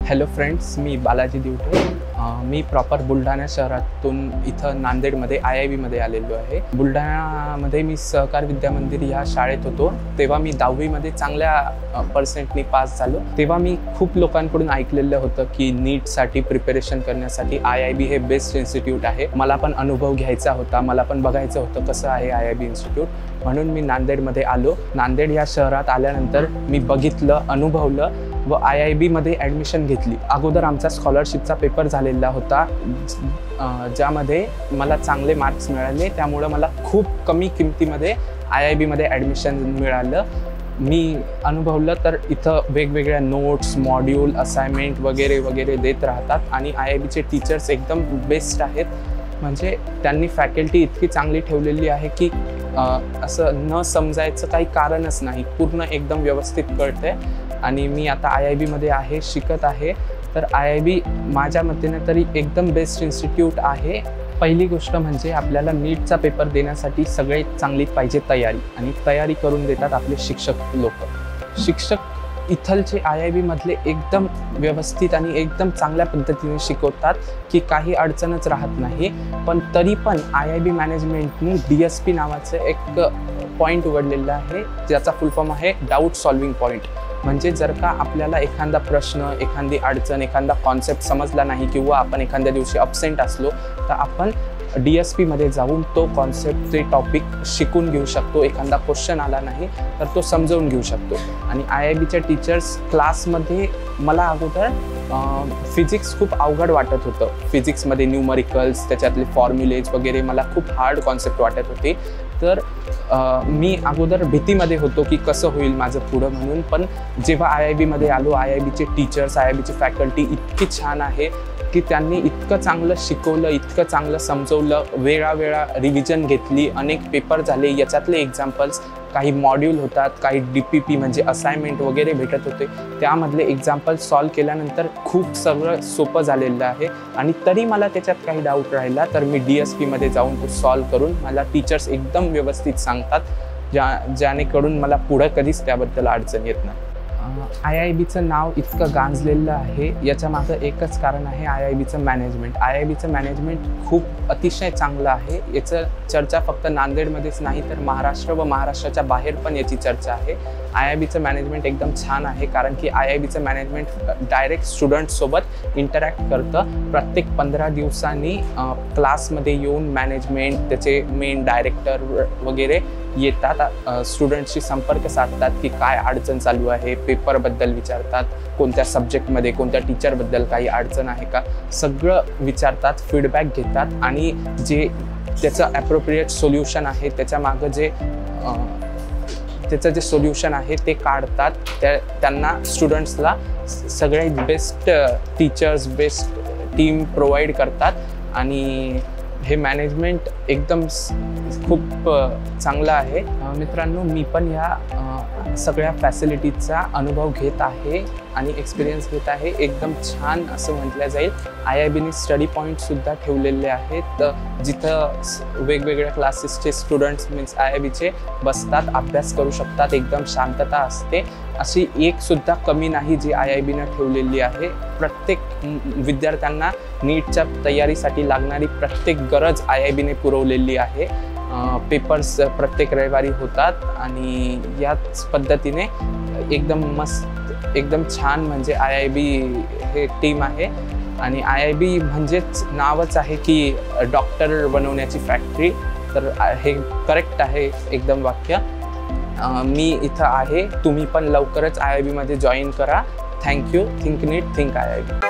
Hello friends, मी बालाजी दिवटे। मी proper Buldhana शहरातून इथं नांदेडमध्ये IIB मध्ये आलेलो आहे। बुलढाणामध्ये मी सहकार विद्या मंदिर या शाळेत होतो। तेव्हा मी 10वी मध्ये चांगल्या पर्सेंटनी पास झालो। तेव्हा मी खूप लोकांकडून ऐकलेलं होतं की नीटसाठी प्रिपरेशन करण्यासाठी IIB हे बेस्ट इन्स्टिट्यूट आहे। मला पण अनुभव घ्यायचा होता, मला पण बघायचं होतं कसं आहे IIB इन्स्टिट्यूट। म्हणून मी नांदेडमध्ये आलो। नांदेड या शहरात आल्यानंतर मी बघितलं, अनुभवलं व IIB मध्ये ॲडमिशन घेतली। अगोदर आमचा स्कॉलरशिपचा पेपर झालेला होता, ज्यामध्ये मला चांगले मार्क्स मिळाले। त्यामुळे मला खूप कमी किमतीमध्ये IIB मध्ये ॲडमिशन मिळालं। मी अनुभवलं तर इथं वेगवेगळ्या नोट्स, मॉड्यूल, असाइनमेंट वगैरे वगैरे देत राहतात आणि IIBचे टीचर्स एकदम बेस्ट आहेत। म्हणजे त्यांनी फॅकल्टी इतकी चांगली ठेवलेली आहे की असं न समजायचं काही कारणच नाही, पूर्ण एकदम व्यवस्थित कळतंय। आणि मी आता IIB मध्ये आहे, शिकत आहे। तर IIB माझ्या मतेने तरी एकदम बेस्ट इन्स्टिट्यूट आहे। पहिली गोष्ट म्हणजे आपल्याला नीटचा पेपर देण्यासाठी सगळ्यात चांगली पाहिजे तयारी, आणि तयारी करून देतात आपले शिक्षक लोक। शिक्षक इथलचे IIB मधले एकदम व्यवस्थित आणि एकदम चांगल्या पद्धतीने शिकवतात की काही अडचणच राहत नाही। पण तरी पण IIB मॅनेजमेंटने DSP नावाचं एक पॉईंट उघडलेलं आहे, ज्याचा फुल फॉर्म आहे डाऊट सॉल्विंग पॉईंट। म्हणजे जर का आपल्याला एखादा प्रश्न, एखादी अडचण, एखादा कॉन्सेप्ट समजला नाही किंवा आपण एखाद्या दिवशी ॲब्सेंट असलो तर आपण DSP मध्ये जाऊन तो कॉन्सेप्ट, ते टॉपिक शिकून घेऊ शकतो। एखादा क्वेश्चन आला नाही तर तो समजावून घेऊ शकतो। आणि IIBच्या टीचर्स क्लासमध्ये मला अगोदर फिजिक्स खूप अवघड वाटत होतं। फिजिक्समध्ये न्यूमरिकल्स, त्याच्यातले फॉर्म्युलेज वगैरे मला खूप हार्ड कॉन्सेप्ट वाटत होते। तर मी अगोदर भीतीमध्ये होतो की कसं होईल माझं पुढं म्हणून। पण जेव्हा IIB मध्ये आलो, IIBचे टीचर्स, IIBची फॅकल्टी इतकी छान आहे की त्यांनी इतकं चांगलं शिकवलं, इतकं चांगलं समजवलं, वेळा रिव्हिजन घेतली, अनेक पेपर झाले, याच्यातले एक्झाम्पल्स, काही मॉड्यूल होतात, काही DPP म्हणजे असाइनमेंट वगैरे भेटत होते, त्यामधले एक्झाम्पल सॉल्व केल्यानंतर खूप सगळं सोपं झालेलं आहे। आणि तरी मला त्याच्यात काही डाऊट राहिला तर मी DSP मध्ये जाऊन तो सॉल्व करून मला टीचर्स एकदम व्यवस्थित सांगतात, ज्यानेकडून मला पुढं कधीच त्याबद्दल अडचण येत नाही। IIBचं नाव इतकं गांजलेलं आहे, याच्या मागं एकच कारण आहे IIBचं मॅनेजमेंट। IIBचं मॅनेजमेंट खूप अतिशय चांगलं आहे। याचं चर्चा फक्त नांदेडमध्येच नाही तर महाराष्ट्र व महाराष्ट्राच्या बाहेर पण याची चर्चा आहे। IIBचं मॅनेजमेंट एकदम छान आहे, कारण की IIBचं मॅनेजमेंट डायरेक्ट स्टुडंट्ससोबत इंटरॅक्ट करतं। प्रत्येक 15 दिवसांनी क्लासमध्ये येऊन मॅनेजमेंट, त्याचे मेन डायरेक्टर वगैरे येतात, स्टुडंट्सशी संपर्क साधतात की काय अडचण चालू आहे, पेपरबद्दल विचारतात, कोणत्या सब्जेक्टमध्ये, कोणत्या टीचरबद्दल काही अडचण आहे का, सगळं विचारतात, फीडबॅक घेतात आणि जे त्याचं ॲप्रोप्रिएट सोल्युशन आहे, त्याच्यामागं त्याचं जे सोल्युशन आहे ते काढतात। त्यांना स्टुडंट्सला सगळ्यात best teachers, best team provide करतात। आणि हे मॅनेजमेंट एकदम खूप चांगलं आहे। मित्रांनो, मी पण या सगळ्या फॅसिलिटीजचा अनुभव घेत आहे आणि एक्सपिरियन्स घेत आहे। एकदम छान असं म्हटलं जाईल। IIBने स्टडी पॉईंटसुद्धा ठेवलेले आहेत, जिथं वेगवेगळ्या क्लासेसचे स्टुडंट्स मीन्स IIBचे बसतात, अभ्यास करू शकतात, एकदम शांतता असते। अशी एकसुद्धा कमी नाही जी IIBने ठेवलेली आहे। प्रत्येक विद्यार्थ्यांना नीटच्या तयारीसाठी लागणारी प्रत्येक गरज IIBने पुरवलेली आहे। पेपर्स प्रत्येक रविवारी होतात आणि याच पद्धतीने एकदम मस्त, एकदम छान म्हणजे IIB हे टीम आहे। आणि IIB म्हणजेच नावच आहे की डॉक्टर बनवण्याची फॅक्टरी, तर हे करेक्ट आहे एकदम वाक्य। मी इथं आहे, तुम्ही पण लवकरच IIB मध्ये जॉईन करा। थँक्यू। थिंक नीट, थिंक IIB।